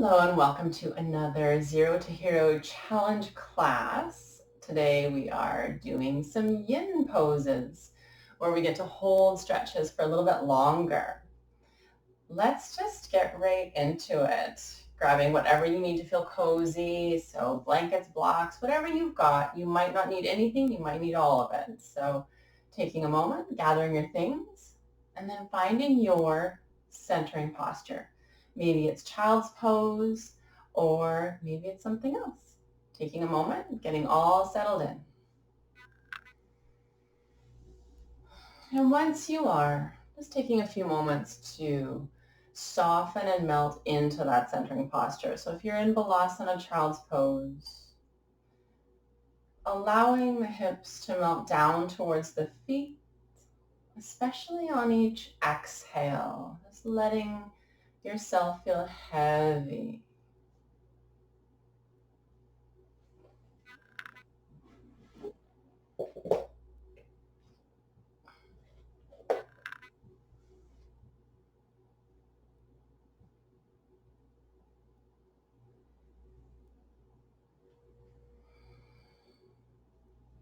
Hello and welcome to another Zero to Hero challenge class. Today we are doing some yin poses where we get to hold stretches for a little bit longer. Let's just get right into it. Grabbing whatever you need to feel cozy, so blankets, blocks, whatever you've got. You might not need anything, you might need all of it. So taking a moment, gathering your things, and then finding your centering posture. Maybe it's child's pose, or maybe it's something else. Taking a moment, getting all settled in. And once you are, just taking a few moments to soften and melt into that centering posture. So if you're in Balasana, child's pose, allowing the hips to melt down towards the feet, especially on each exhale, just letting yourself feel heavy.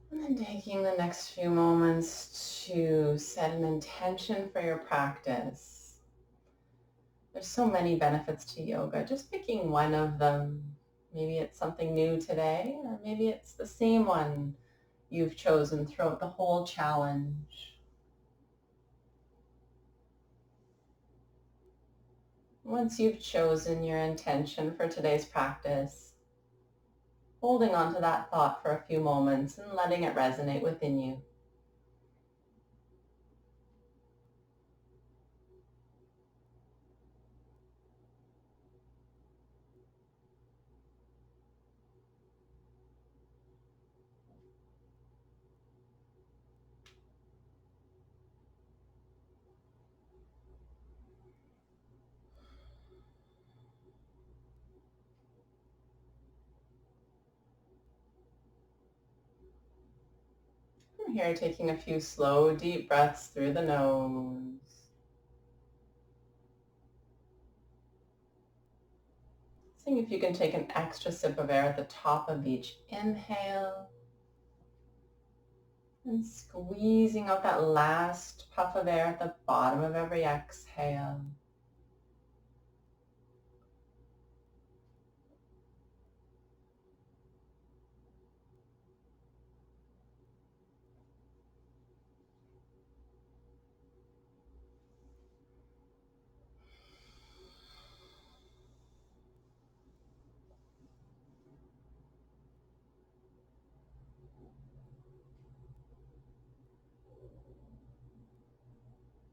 And then taking the next few moments to set an intention for your practice. There's so many benefits to yoga. Just picking one of them. Maybe it's something new today, or maybe it's the same one you've chosen throughout the whole challenge. Once you've chosen your intention for today's practice, holding on to that thought for a few moments and letting it resonate within you. From here, taking a few slow, deep breaths through the nose. Seeing if you can take an extra sip of air at the top of each inhale. And squeezing out that last puff of air at the bottom of every exhale.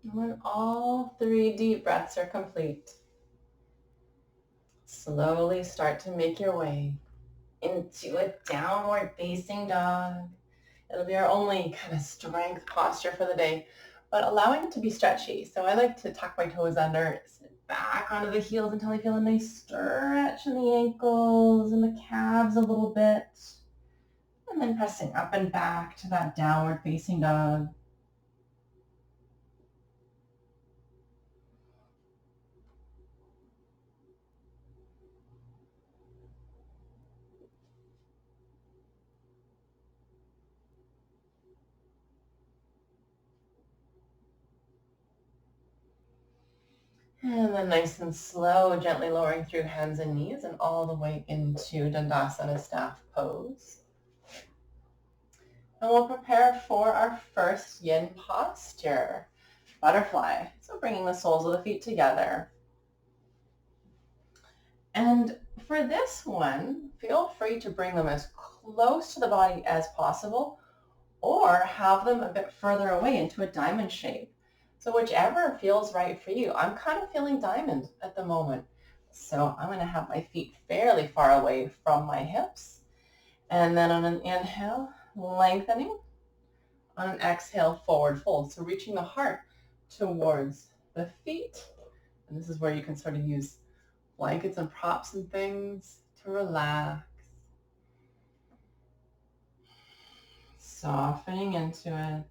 And when all 3 deep breaths are complete, slowly start to make your way into a downward facing dog. It'll be our only kind of strength posture for the day, but allowing it to be stretchy. So I like to tuck my toes under, sit back onto the heels until I feel a nice stretch in the ankles and the calves a little bit. And then pressing up and back to that downward facing dog. And then nice and slow, gently lowering through hands and knees and all the way into Dandasana staff pose. And we'll prepare for our first yin posture, butterfly. So bringing the soles of the feet together. And for this one, feel free to bring them as close to the body as possible or have them a bit further away into a diamond shape. So whichever feels right for you. I'm kind of feeling diamond at the moment. So I'm going to have my feet fairly far away from my hips. And then on an inhale, lengthening. On an exhale, forward fold. So reaching the heart towards the feet. And this is where you can sort of use blankets and props and things to relax. Softening into it.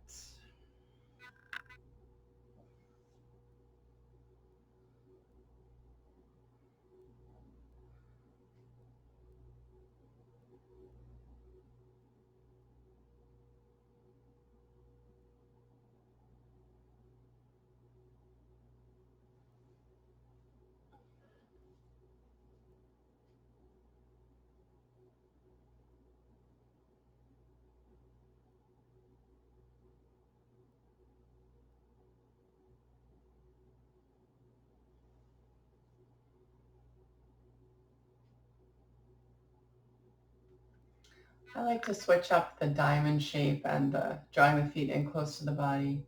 I like to switch up the diamond shape and drawing the feet in close to the body.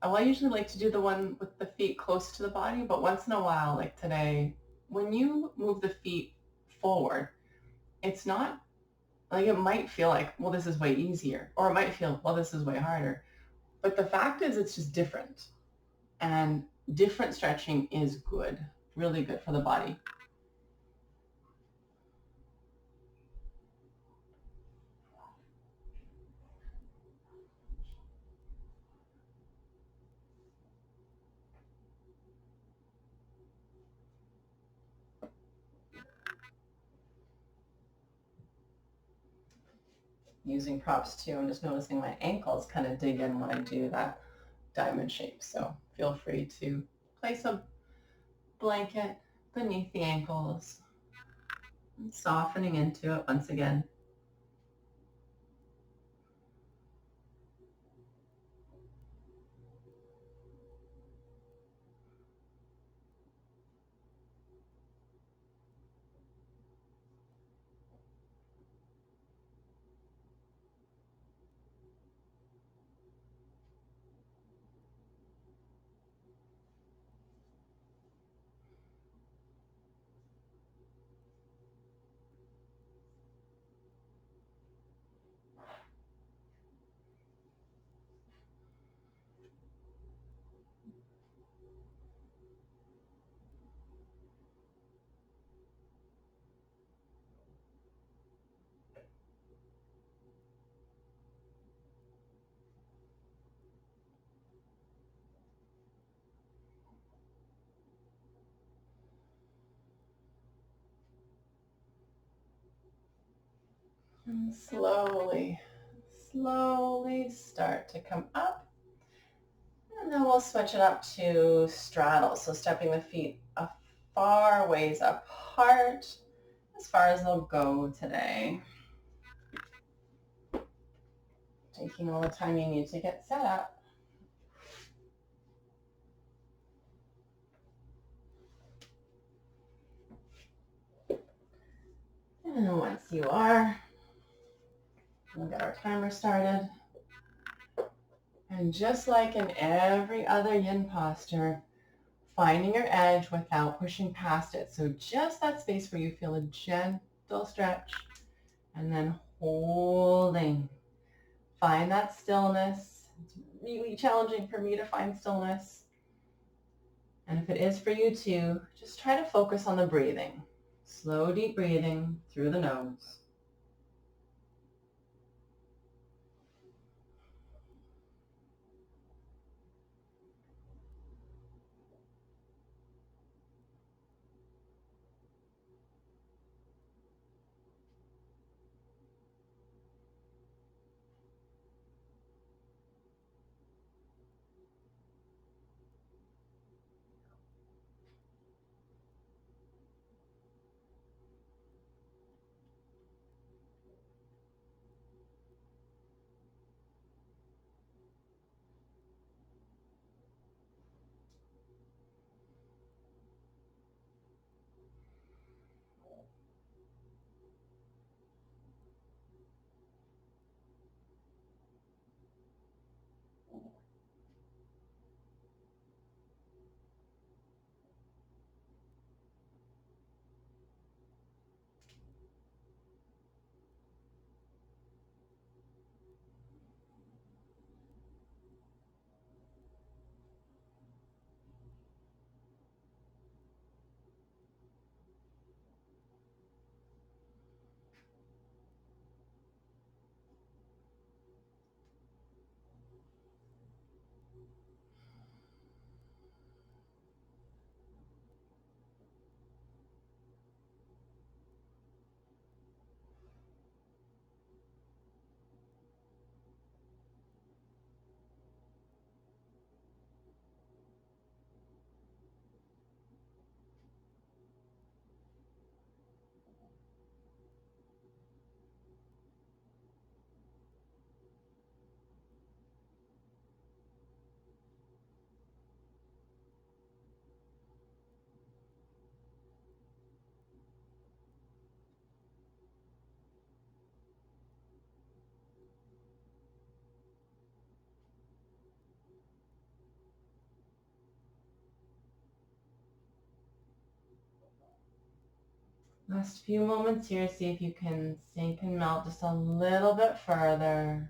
I usually like to do the one with the feet close to the body, but once in a while, like today, when you move the feet forward, it's not like, it might feel like, well, this is way easier, or it might feel, well, this is way harder. But the fact is, it's just different. And different stretching is good, really good for the body. Using props too, I'm just noticing my ankles kind of dig in when I do that diamond shape. So feel free to place a blanket beneath the ankles and softening into it once again. And slowly, slowly start to come up. And then we'll switch it up to straddle. So stepping the feet a far ways apart, as far as they'll go today. Taking all the time you need to get set up. And once you are, we'll get our timer started. And just like in every other yin posture, finding your edge without pushing past it. So just that space where you feel a gentle stretch and then holding. Find that stillness. It's really challenging for me to find stillness. And if it is for you too, just try to focus on the breathing. Slow, deep breathing through the nose. Last few moments here. See if you can sink and melt just a little bit further.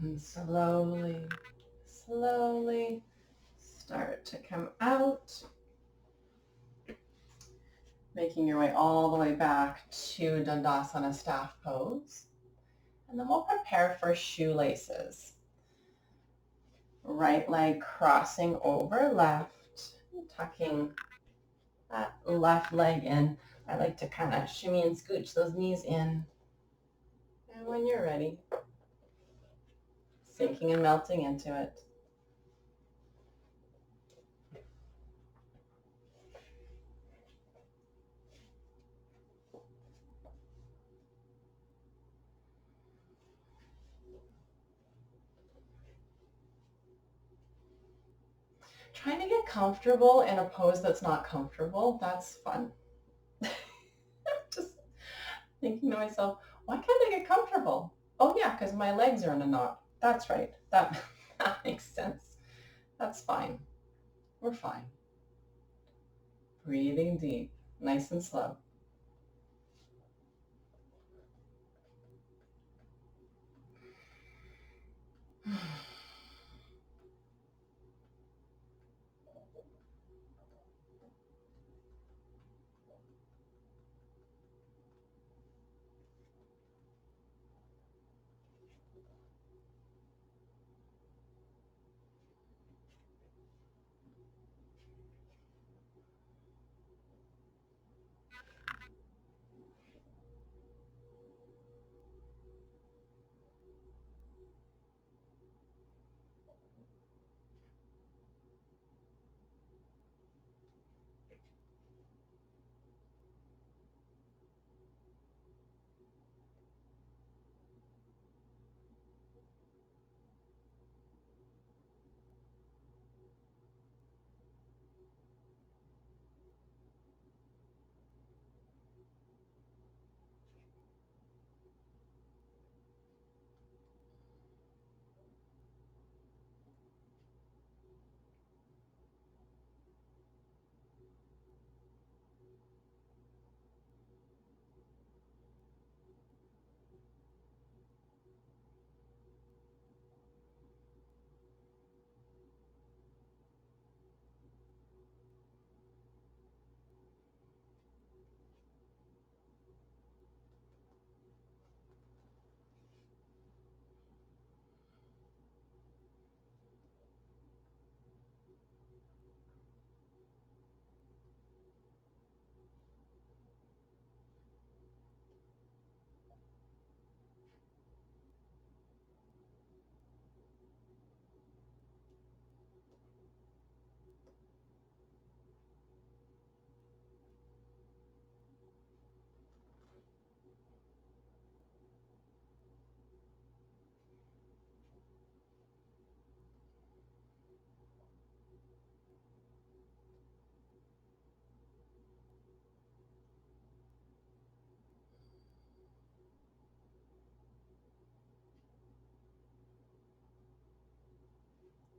And slowly, slowly start to come out, making your way all the way back to Dandasana staff pose. And then we'll prepare for shoelaces. Right leg crossing over left, tucking that left leg in. I like to kind of shimmy and scooch those knees in. And when you're ready, sinking and melting into it. Trying to get comfortable in a pose that's not comfortable, that's fun. Just thinking to myself, why can't I get comfortable? Oh yeah, because my legs are in a knot. That's right. That makes sense. That's fine. We're fine. Breathing deep, nice and slow.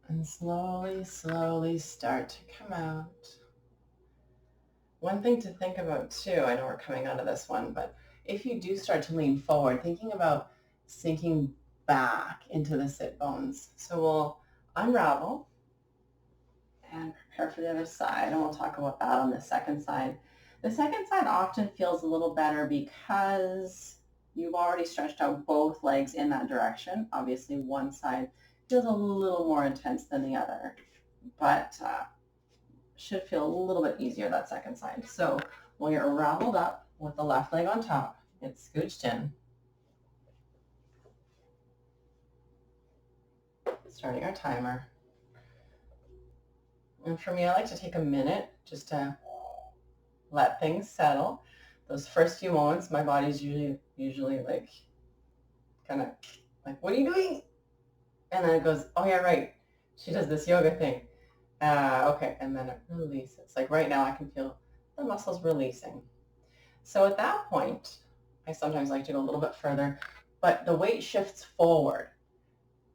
And slowly, slowly start to come out. One thing to think about too, I know we're coming onto this one, but if you do start to lean forward, thinking about sinking back into the sit bones. So we'll unravel and prepare for the other side, and we'll talk about that on the second side. The second side often feels a little better because you've already stretched out both legs in that direction. Obviously, one side feels a little more intense than the other, but should feel a little bit easier that second side. So when you're raveled up with the left leg on top, it's scooched in. Starting our timer. And for me, I like to take a minute just to let things settle. Those first few moments, my body's usually like kind of like, what are you doing? And then it goes, oh yeah, right. She does this yoga thing. Okay, and then it releases. Like right now I can feel the muscles releasing. So at that point, I sometimes like to go a little bit further, but the weight shifts forward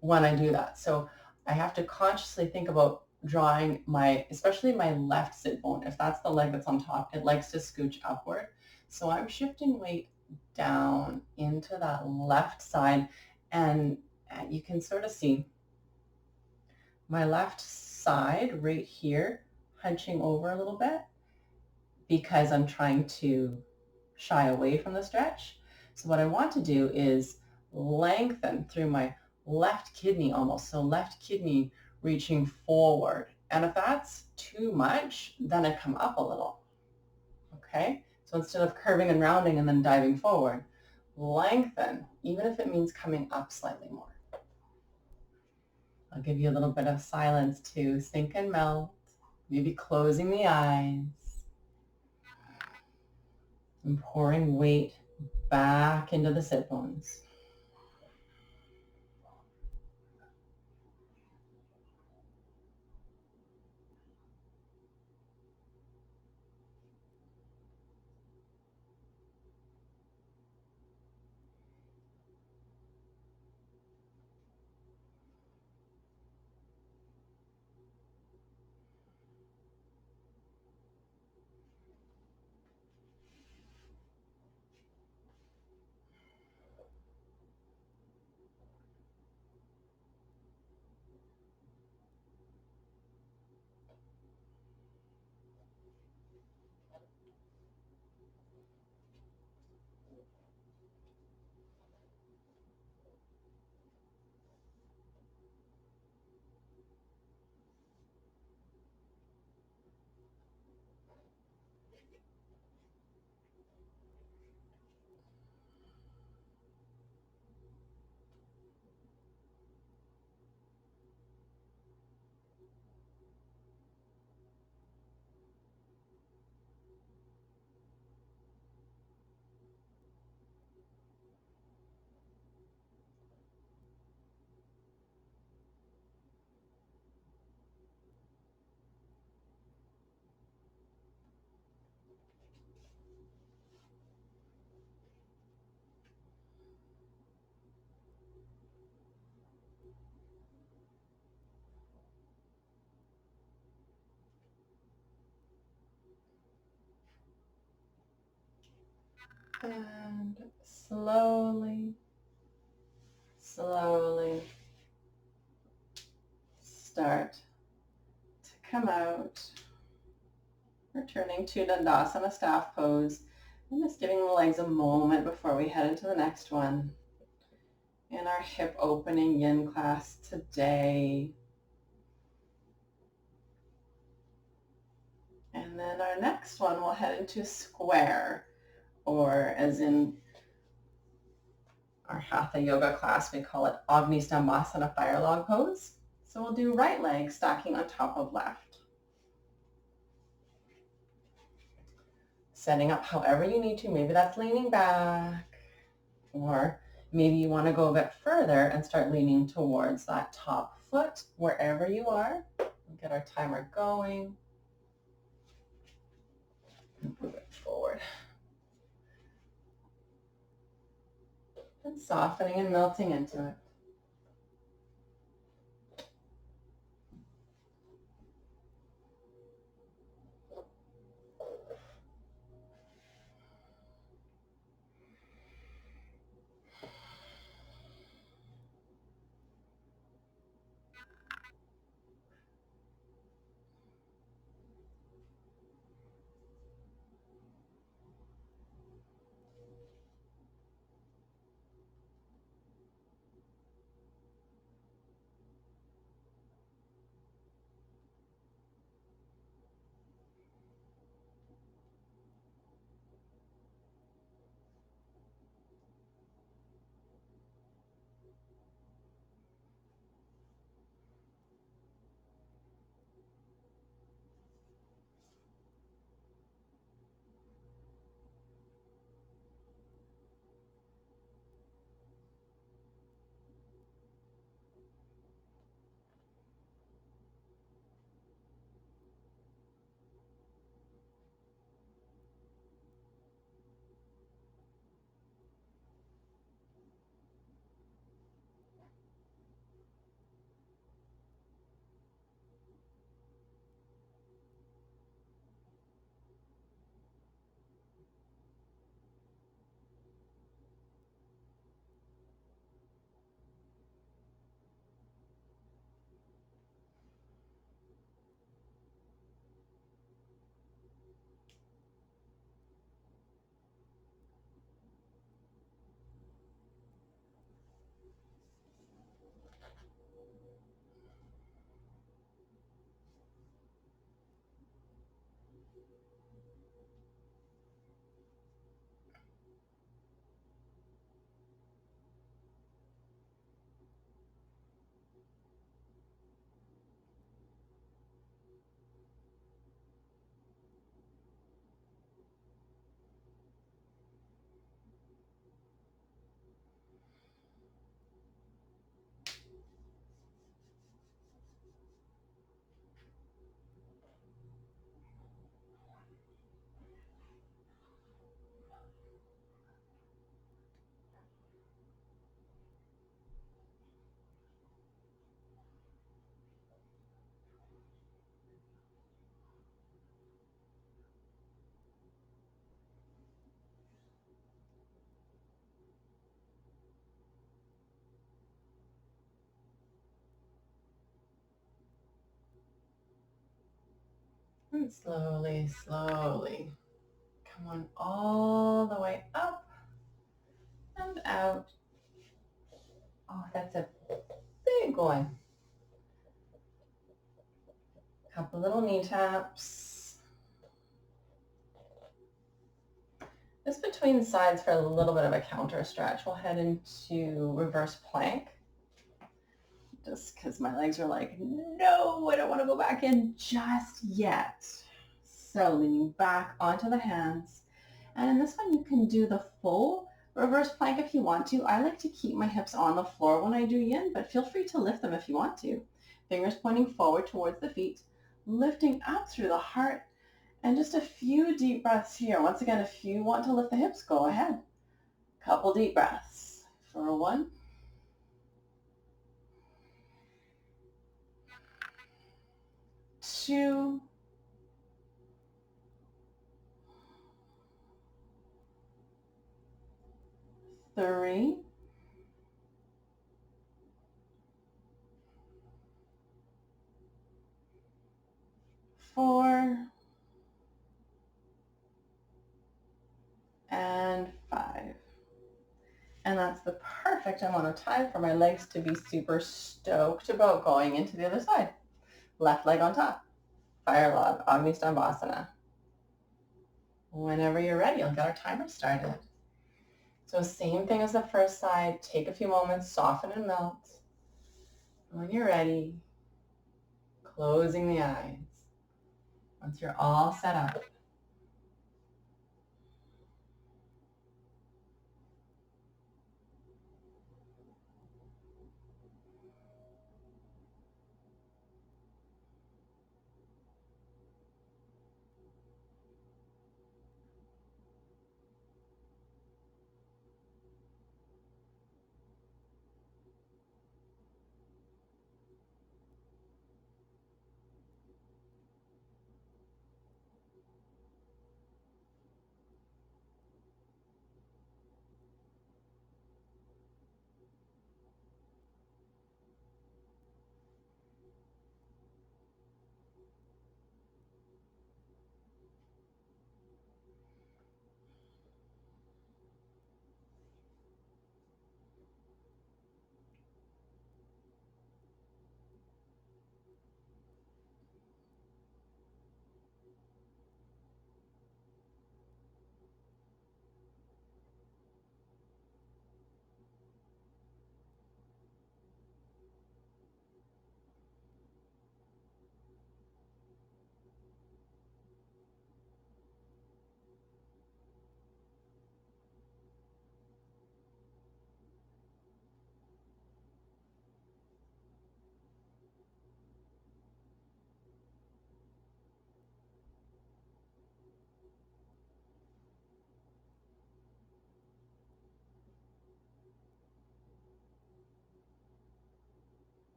when I do that. So I have to consciously think about drawing especially my left sit bone. If that's the leg that's on top, it likes to scooch upward. So I'm shifting weight down into that left side, and you can sort of see my left side right here hunching over a little bit because I'm trying to shy away from the stretch. So what I want to do is lengthen through my left kidney almost. So left kidney reaching forward. And if that's too much, then I come up a little. Okay? So instead of curving and rounding and then diving forward, lengthen, even if it means coming up slightly more. I'll give you a little bit of silence to sink and melt, maybe closing the eyes and pouring weight back into the sit bones. And slowly, slowly start to come out, returning to Dandasana staff pose. And just giving the legs a moment before we head into the next one in our hip opening yin class today. And then our next one, we'll head into square, or as in our hatha yoga class, we call it Agni Stambhasana fire log pose. So we'll do right leg stacking on top of left. Setting up however you need to. Maybe that's leaning back, or maybe you want to go a bit further and start leaning towards that top foot, wherever you are. We'll get our timer going. Move it forward. And softening and melting into it. And slowly, slowly, come on all the way up and out. Oh, that's a big one. Couple little knee taps. Just between sides for a little bit of a counter stretch. We'll head into reverse plank. Just because my legs are like, no, I don't want to go back in just yet. So leaning back onto the hands. And in this one, you can do the full reverse plank if you want to. I like to keep my hips on the floor when I do yin, but feel free to lift them if you want to. Fingers pointing forward towards the feet, lifting up through the heart. And just a few deep breaths here. Once again, if you want to lift the hips, go ahead. Couple deep breaths for 1, 2, 3, 4, and 5. And that's the perfect amount of time for my legs to be super stoked about going into the other side. Left leg on top. Fire log, Agni Stambhasana. Whenever you're ready, I'll get our timer started. So same thing as the first side. Take a few moments, soften and melt. When you're ready, closing the eyes. Once you're all set up,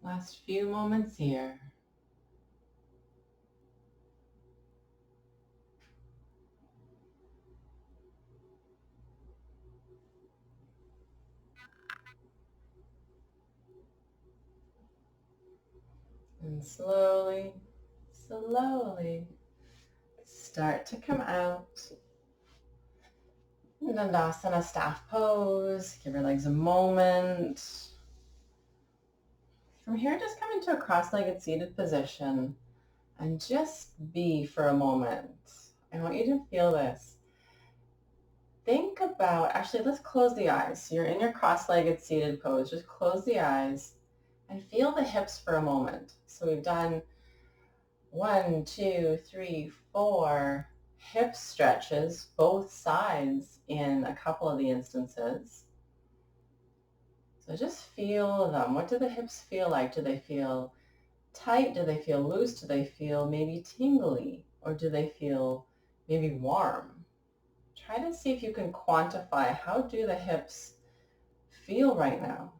last few moments here. And slowly, slowly start to come out. Dandasana staff pose. Give your legs a moment. From here, just come into a cross-legged seated position and just be for a moment. I want you to feel this. Think about, actually, let's close the eyes. So you're in your cross-legged seated pose. Just close the eyes and feel the hips for a moment. So we've done 1, 2, 3, 4 hip stretches, both sides in a couple of the instances. So just feel them. What do the hips feel like? Do they feel tight? Do they feel loose? Do they feel maybe tingly? Or do they feel maybe warm? Try to see if you can quantify, how do the hips feel right now?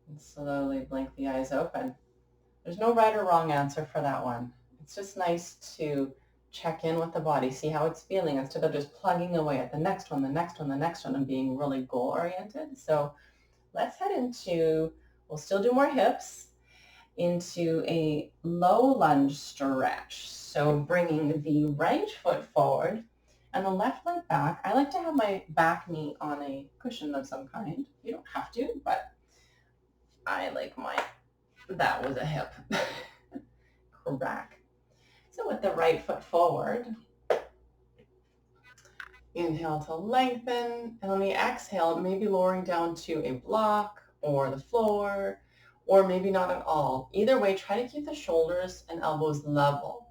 And slowly blink the eyes open. There's no right or wrong answer for that one. It's just nice to check in with the body, see how it's feeling instead of just plugging away at the next one, the next one, the next one, and being really goal oriented. So let's head into, we'll still do more hips, into a low lunge stretch. So bringing the right foot forward and the left leg back. I like to have my back knee on a cushion of some kind. You don't have to, but I like mine. That was a hip. Crack. So with the right foot forward, inhale to lengthen, and on the exhale, maybe lowering down to a block or the floor, or maybe not at all. Either way, try to keep the shoulders and elbows level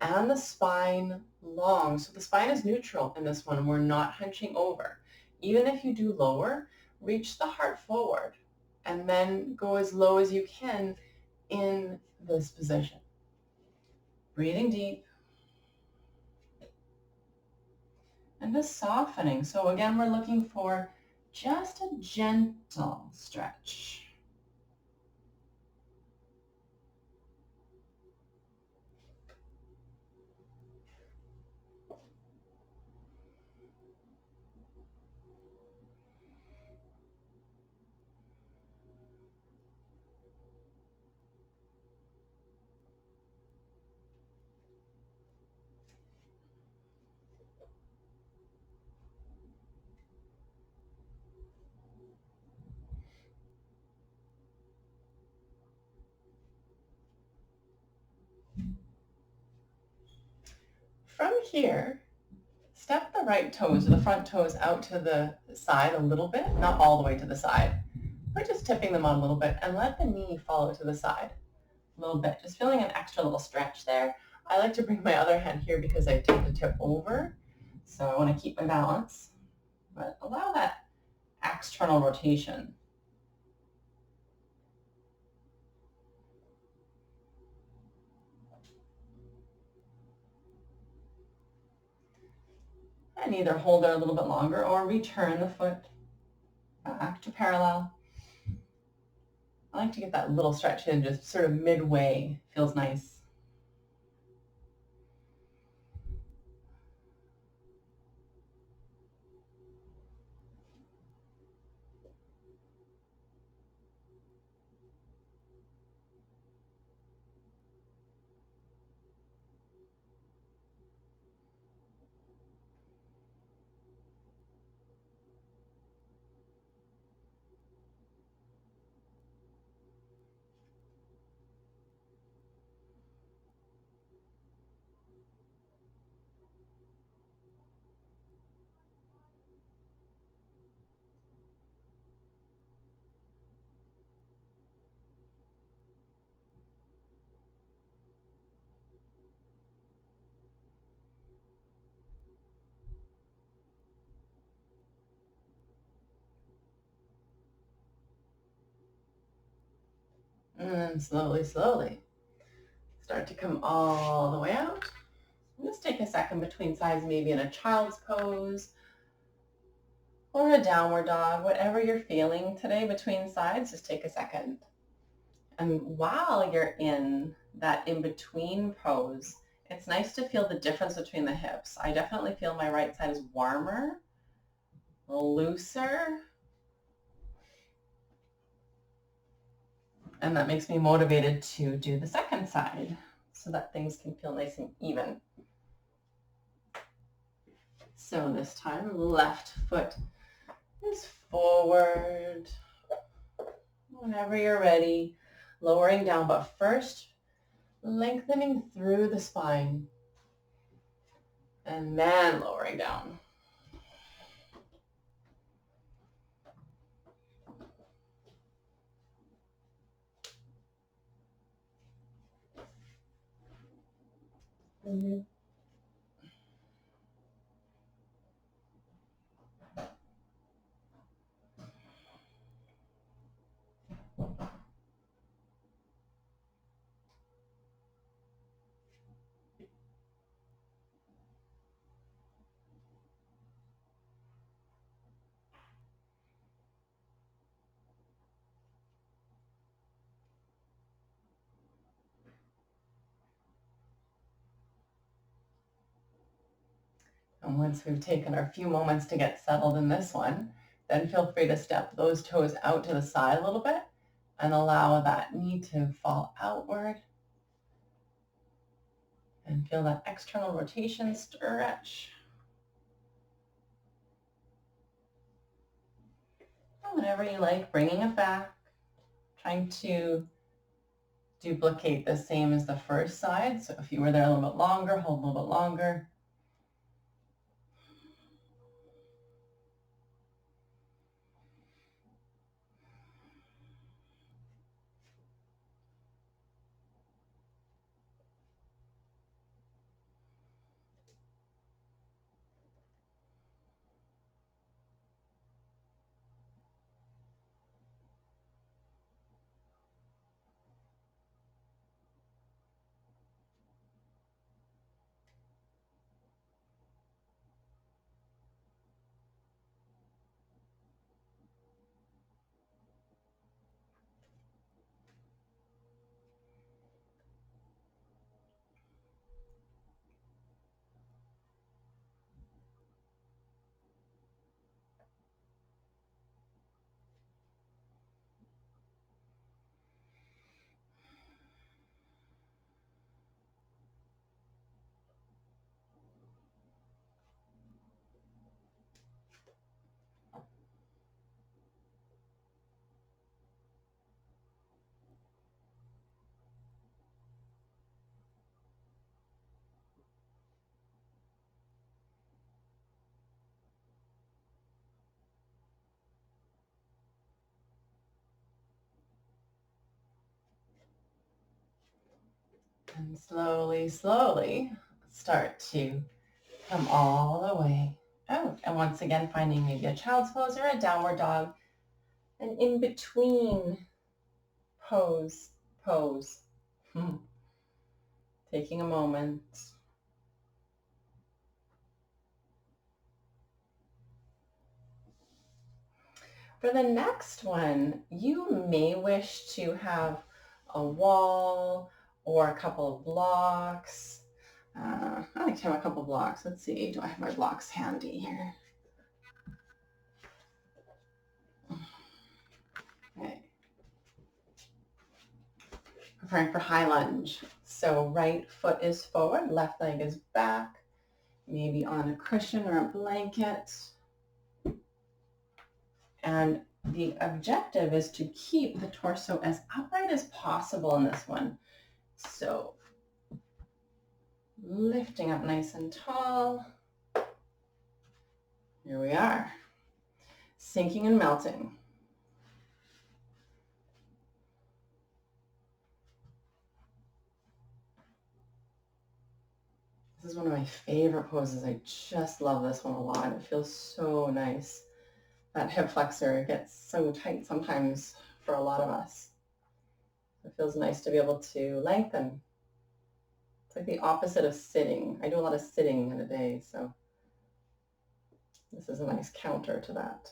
and the spine long. So the spine is neutral in this one. We're not hunching over. Even if you do lower, reach the heart forward and then go as low as you can in this position. Breathing deep. And just softening. So again, we're looking for just a gentle stretch. From here, step the right toes or the front toes out to the side a little bit, not all the way to the side. We're just tipping them on a little bit and let the knee follow to the side a little bit. Just feeling an extra little stretch there. I like to bring my other hand here because I tend to tip over. So I want to keep my balance, but allow that external rotation. And either hold there a little bit longer or return the foot back to parallel. I like to get that little stretch in just sort of midway. Feels nice. And then slowly, slowly, start to come all the way out. Just take a second between sides, maybe in a child's pose or a downward dog, whatever you're feeling today between sides, just take a second. And while you're in that in-between pose, it's nice to feel the difference between the hips. I definitely feel my right side is warmer, looser, and that makes me motivated to do the second side so that things can feel nice and even. So this time, left foot is forward. Whenever you're ready, lowering down, but first lengthening through the spine and then lowering down. And once we've taken our few moments to get settled in this one, then feel free to step those toes out to the side a little bit and allow that knee to fall outward. And feel that external rotation stretch. And whenever you like, bringing it back, trying to duplicate the same as the first side. So if you were there a little bit longer, hold a little bit longer. And slowly, slowly start to come all the way out. And once again, finding maybe a child's pose or a downward dog. And in between pose. Taking a moment. For the next one, you may wish to have a wall or a couple of blocks. I like to have a couple of blocks. Let's see, do I have my blocks handy here? Okay. Preparing for high lunge. So right foot is forward, left leg is back, maybe on a cushion or a blanket. And the objective is to keep the torso as upright as possible in this one. So lifting up nice and tall. Here we are. Sinking and melting. This is one of my favorite poses. I just love this one a lot. It feels so nice. That hip flexor gets so tight sometimes for a lot of us. It feels nice to be able to lengthen. It's like the opposite of sitting. I do a lot of sitting in a day, so this is a nice counter to that.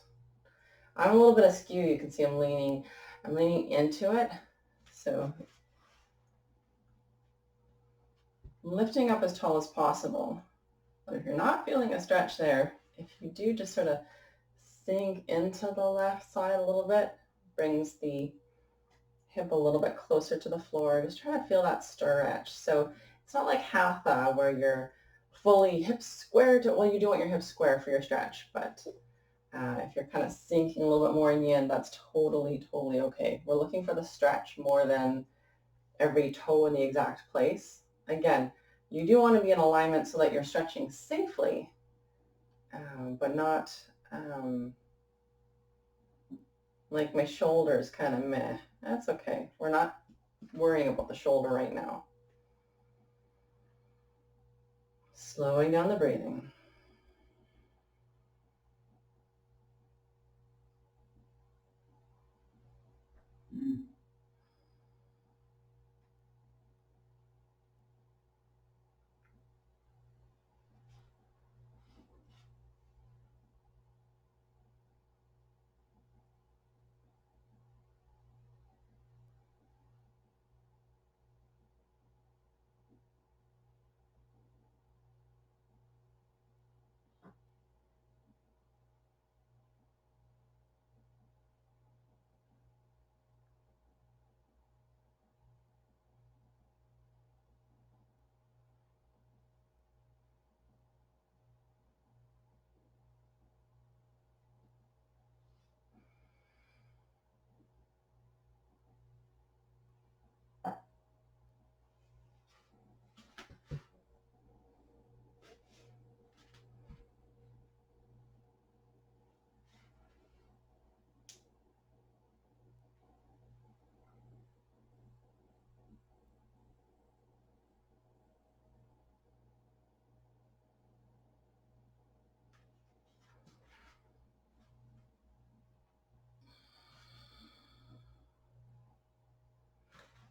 I'm a little bit askew. You can see I'm leaning into it. So lifting up as tall as possible. But if you're not feeling a stretch there, if you do just sort of sink into the left side a little bit, brings the hip a little bit closer to the floor. Just trying to feel that stretch. So it's not like hatha where you're fully hips square to, well, you do want your hips square for your stretch, but if you're kind of sinking a little bit more in yin, that's totally, totally okay. We're looking for the stretch more than every toe in the exact place. Again, you do want to be in alignment so that you're stretching safely, but not like my shoulder's kind of meh. That's okay. We're not worrying about the shoulder right now. Slowing down the breathing.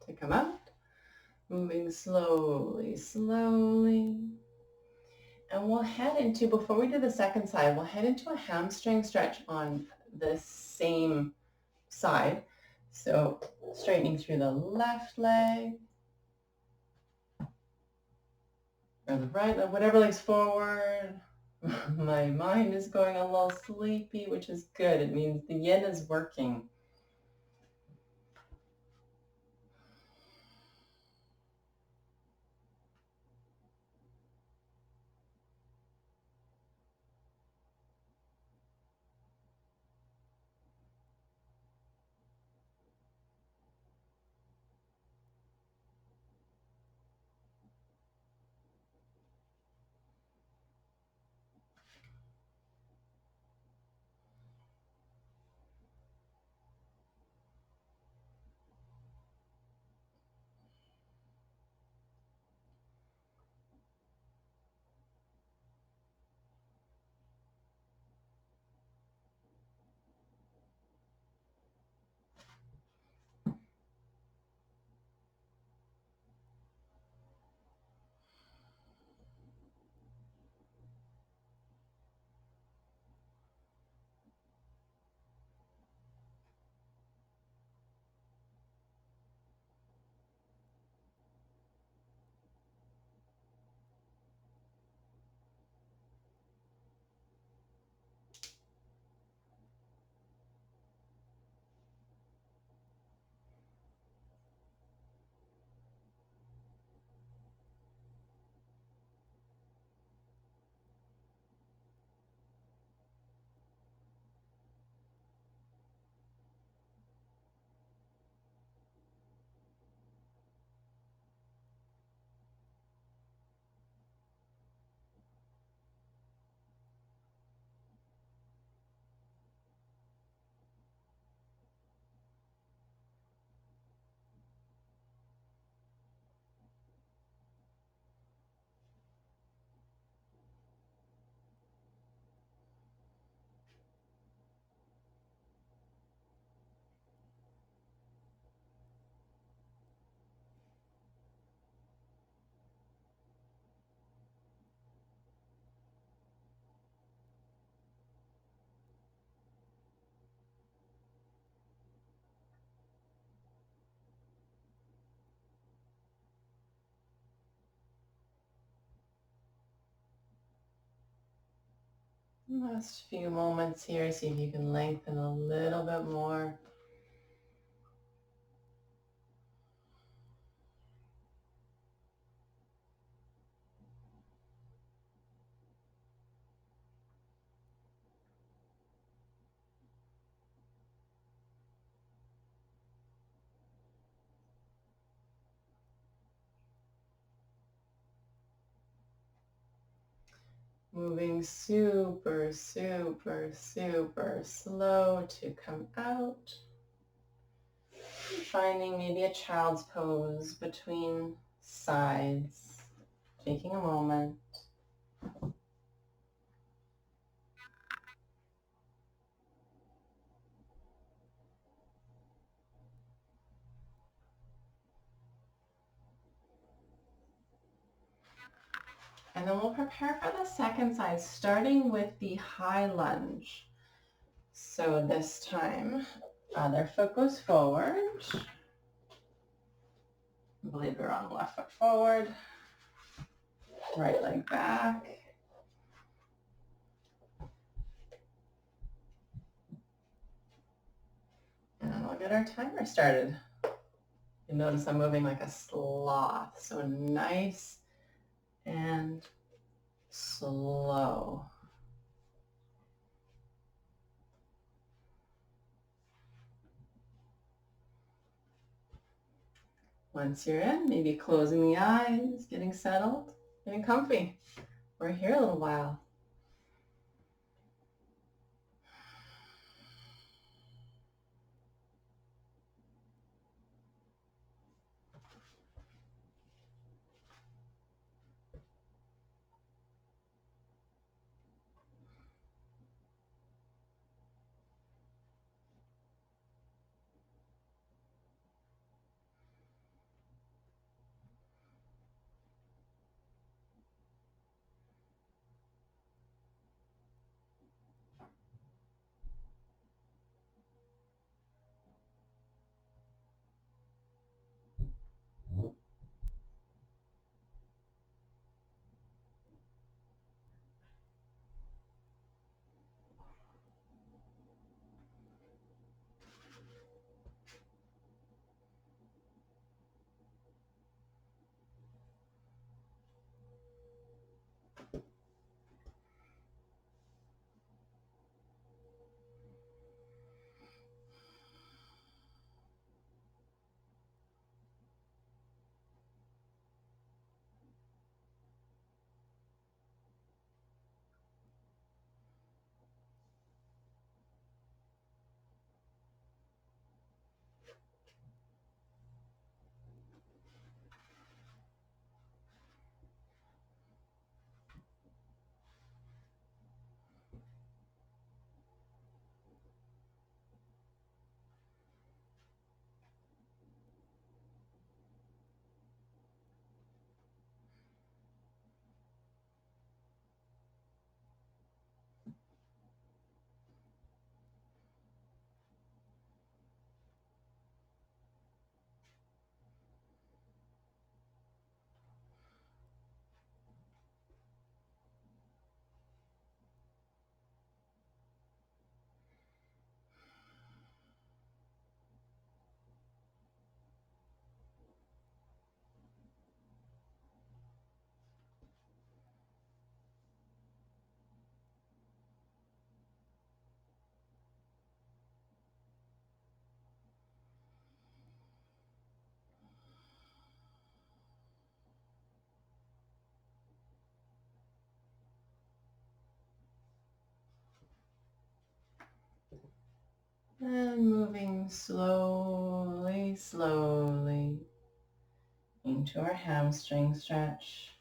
To come out, moving slowly, slowly. And we'll head into, before we do the second side, we'll head into a hamstring stretch on the same side. So straightening through the left leg or the right leg, whatever leg's forward. My mind is going a little sleepy, which is good. It means the yin is working. Last few moments here, see if you can lengthen a little bit more. Moving super, super, super slow to come out. Finding maybe a child's pose between sides. Taking a moment. And then we'll prepare for the second side, starting with the high lunge. So this time, other foot goes forward. I believe we're on the left foot forward. Right leg back. And we'll get our timer started. You notice I'm moving like a sloth. So nice and slow. Once you're in, maybe closing the eyes, getting settled, getting comfy. We're here a little while. And moving slowly, slowly into our hamstring stretch.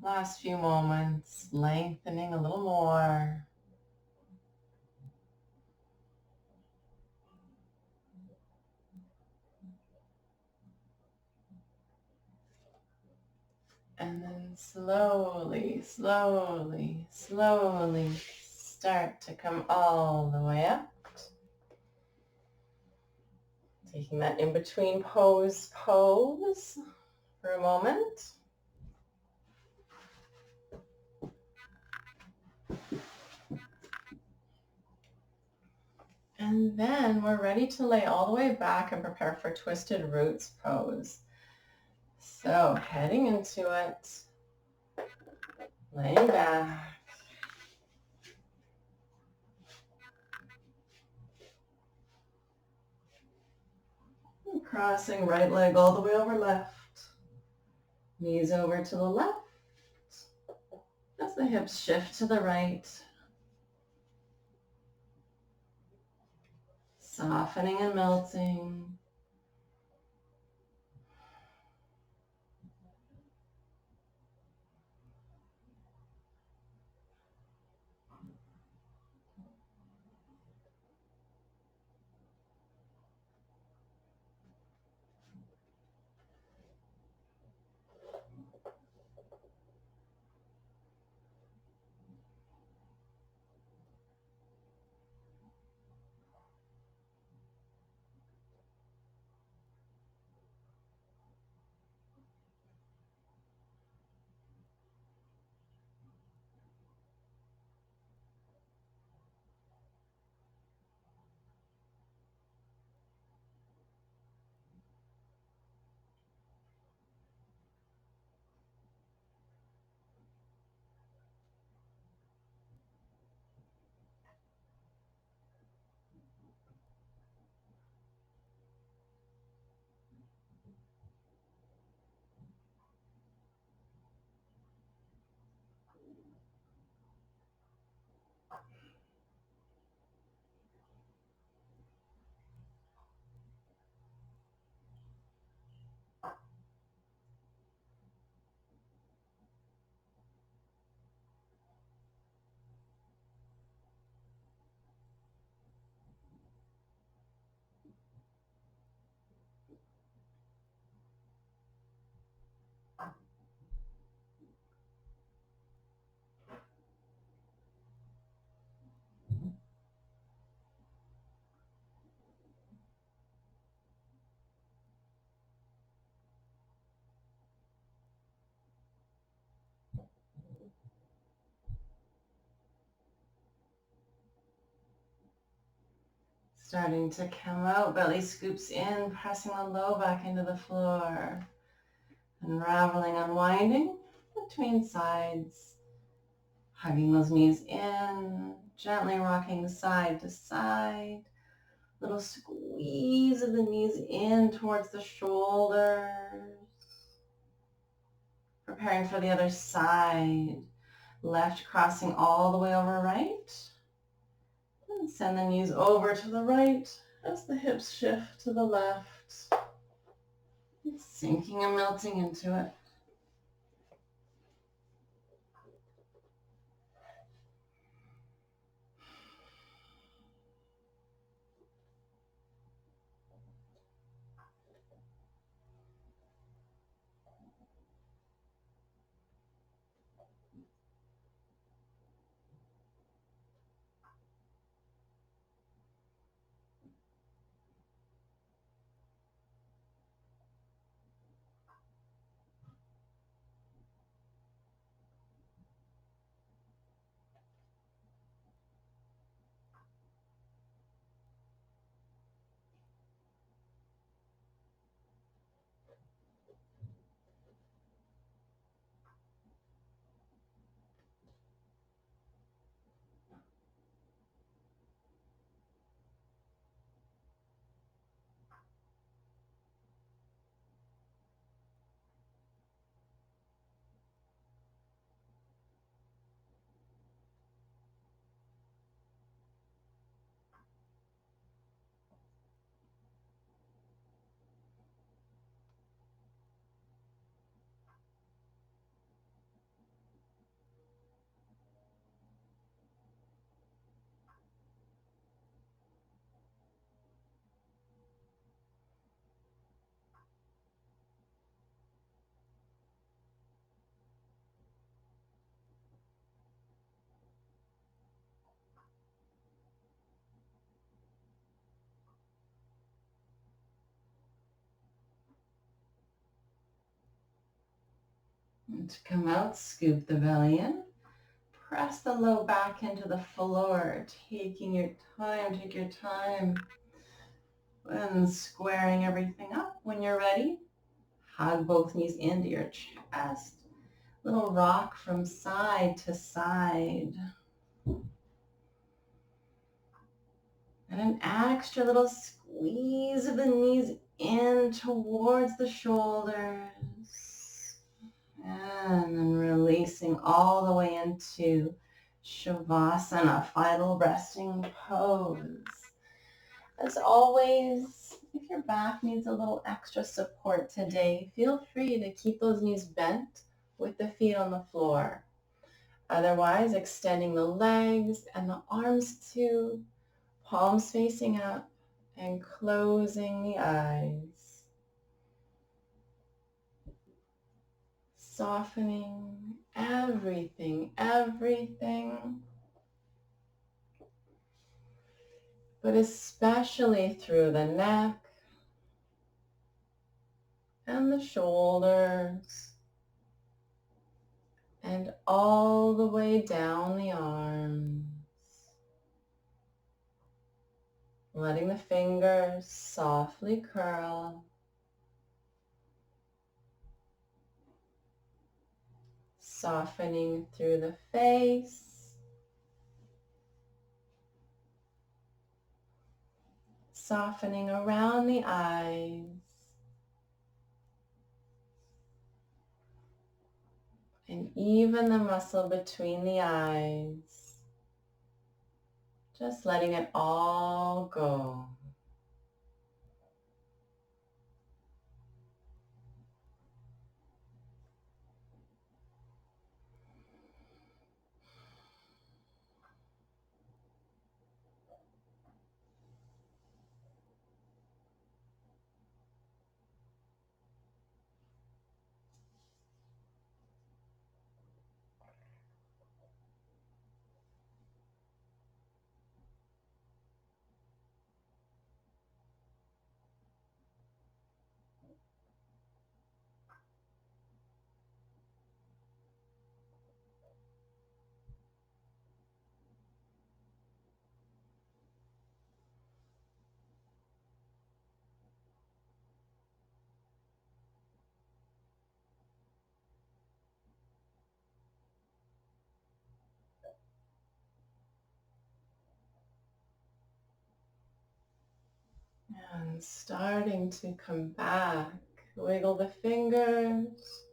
Last few moments, lengthening a little more. And then slowly, slowly, slowly start to come all the way up. Taking that in between pose for a moment. And then we're ready to lay all the way back and prepare for twisted roots pose. So heading into it, laying back. And crossing right leg all the way over left. Knees over to the left. As the hips shift to the right. Softening and melting. Starting to come out, belly scoops in, pressing the low back into the floor. Unraveling, unwinding between sides. Hugging those knees in, gently rocking side to side. Little squeeze of the knees in towards the shoulders. Preparing for the other side. Left crossing all the way over right. And send the knees over to the right as the hips shift to the left. Sinking and melting into it. And to come out, scoop the belly in. Press the low back into the floor, taking your time, take your time. And squaring everything up. When you're ready, hug both knees into your chest. Little rock from side to side. And an extra little squeeze of the knees in towards the shoulders. And then releasing all the way into Shavasana, final resting pose. As always, if your back needs a little extra support today, feel free to keep those knees bent with the feet on the floor. Otherwise, extending the legs and the arms too, palms facing up and closing the eyes. Softening everything, but especially through the neck and the shoulders and all the way down the arms. Letting the fingers softly curl. Softening through the face. Softening around the eyes. And even the muscle between the eyes. Just letting it all go. And starting to come back. Wiggle the fingers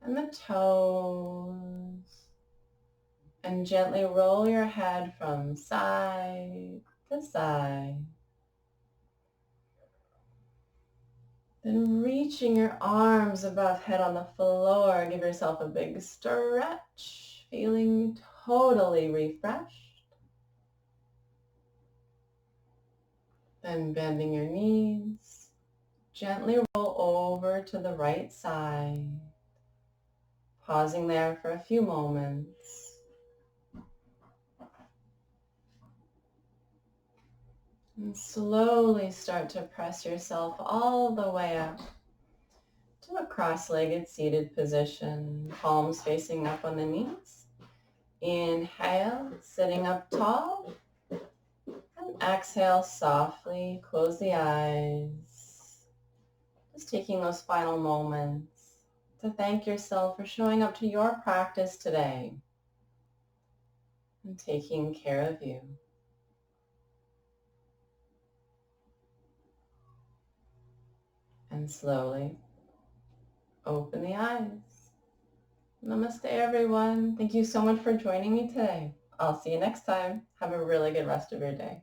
and the toes. And gently roll your head from side to side. Then reaching your arms above head on the floor, give yourself a big stretch, feeling totally refreshed. Then bending your knees, gently roll over to the right side, pausing there for a few moments. And slowly start to press yourself all the way up to a cross-legged seated position, palms facing up on the knees. Inhale, sitting up tall. And exhale, softly close the eyes. Just taking those final moments to thank yourself for showing up to your practice today and taking care of you. And slowly open the eyes. Namaste, everyone. Thank you so much for joining me today. I'll see you next time. Have a really good rest of your day.